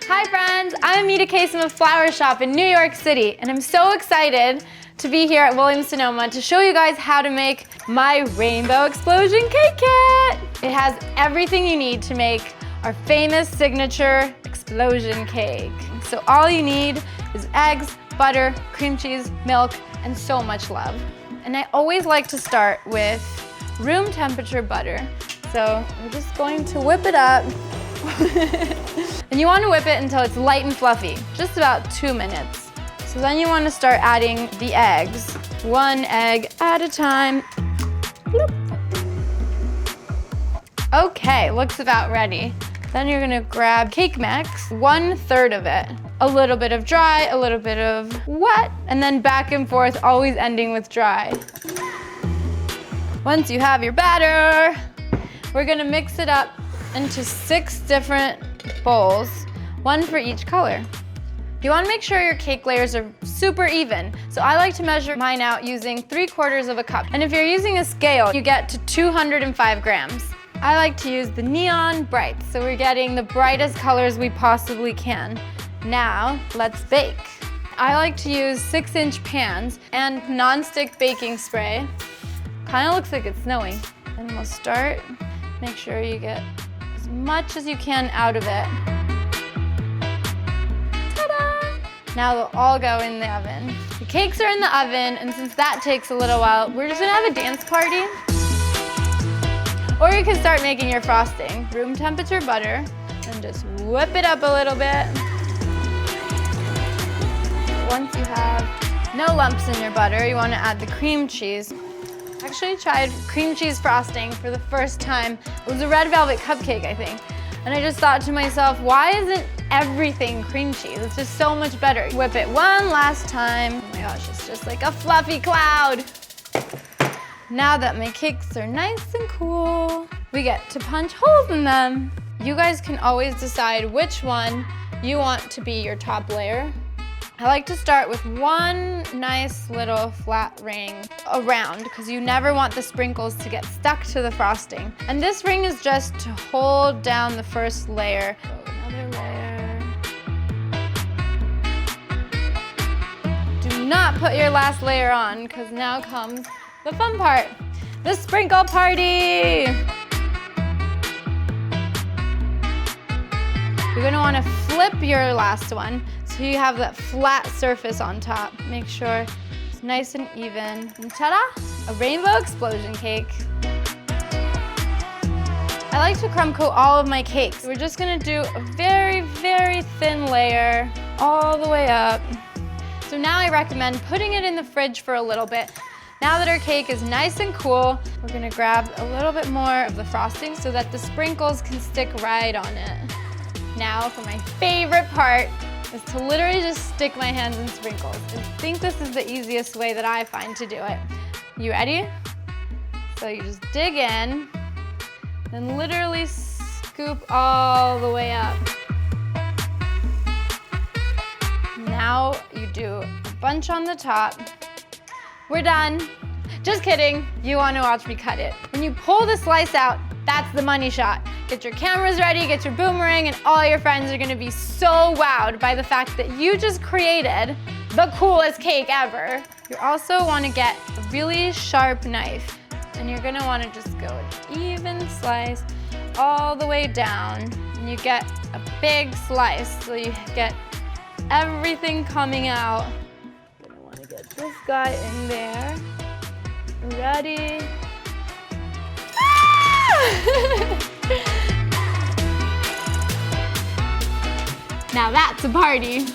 Hi friends, I'm Amita Case from a flower shop in New York City, and I'm so excited to be here at Williams-Sonoma to show you guys how to make my Rainbow Explosion Cake Kit. It has everything you need to make our famous signature explosion cake. So all you need is eggs, butter, cream cheese, milk, and so much love. And I always like to start with room temperature butter. So we're just going to whip it up. And you want to whip it until it's light and fluffy, just about 2 minutes. So then you want to start adding the eggs, 1 egg at a time. Bloop. Okay, looks about ready. Then you're gonna grab cake mix, 1/3 of it. A little bit of dry, a little bit of wet, and then back and forth, always ending with dry. Once you have your batter, we're gonna mix it up into 6 different bowls, 1 for each color. You wanna make sure your cake layers are super even. So I like to measure mine out using 3/4 of a cup. And if you're using a scale, you get to 205 grams. I like to use the neon brights, so we're getting the brightest colors we possibly can. Now, let's bake. I like to use 6-inch pans and non-stick baking spray. Kinda looks like it's snowing. And we'll start. Make sure you get as much as you can out of it. Now they'll all go in the oven. The cakes are in the oven, and since that takes a little while, we're just gonna have a dance party. Or you can start making your frosting. Room temperature butter, and just whip it up a little bit. Once you have no lumps in your butter, you wanna add the cream cheese. I actually tried cream cheese frosting for the first time. It was a red velvet cupcake, I think. And I just thought to myself, why isn't everything cream cheese? It's just so much better. Whip it one last time. Oh my gosh, it's just like a fluffy cloud. Now that my cakes are nice and cool, we get to punch holes in them. You guys can always decide which one you want to be your top layer. I like to start with 1 nice little flat ring around because you never want the sprinkles to get stuck to the frosting. And this ring is just to hold down the first layer. So another layer. Do not put your last layer on because now comes the fun part, the sprinkle party. You're gonna wanna flip your last one so you have that flat surface on top. Make sure it's nice and even. And ta-da, a rainbow explosion cake. I like to crumb coat all of my cakes. We're just gonna do a very, very thin layer all the way up. So now I recommend putting it in the fridge for a little bit. Now that our cake is nice and cool, we're gonna grab a little bit more of the frosting so that the sprinkles can stick right on it. Now for my favorite part is to literally just stick my hands in sprinkles. I think this is the easiest way that I find to do it. You ready? So you just dig in, then literally scoop all the way up. Now you do a bunch on the top. We're done. Just kidding, you wanna watch me cut it. When you pull the slice out, that's the money shot. Get your cameras ready, get your boomerang, and all your friends are gonna be so wowed by the fact that you just created the coolest cake ever. You also wanna get a really sharp knife, and you're gonna wanna just go an even slice all the way down, and you get a big slice, so you get everything coming out. Get this guy in there. Ready? Ah! Now that's a party.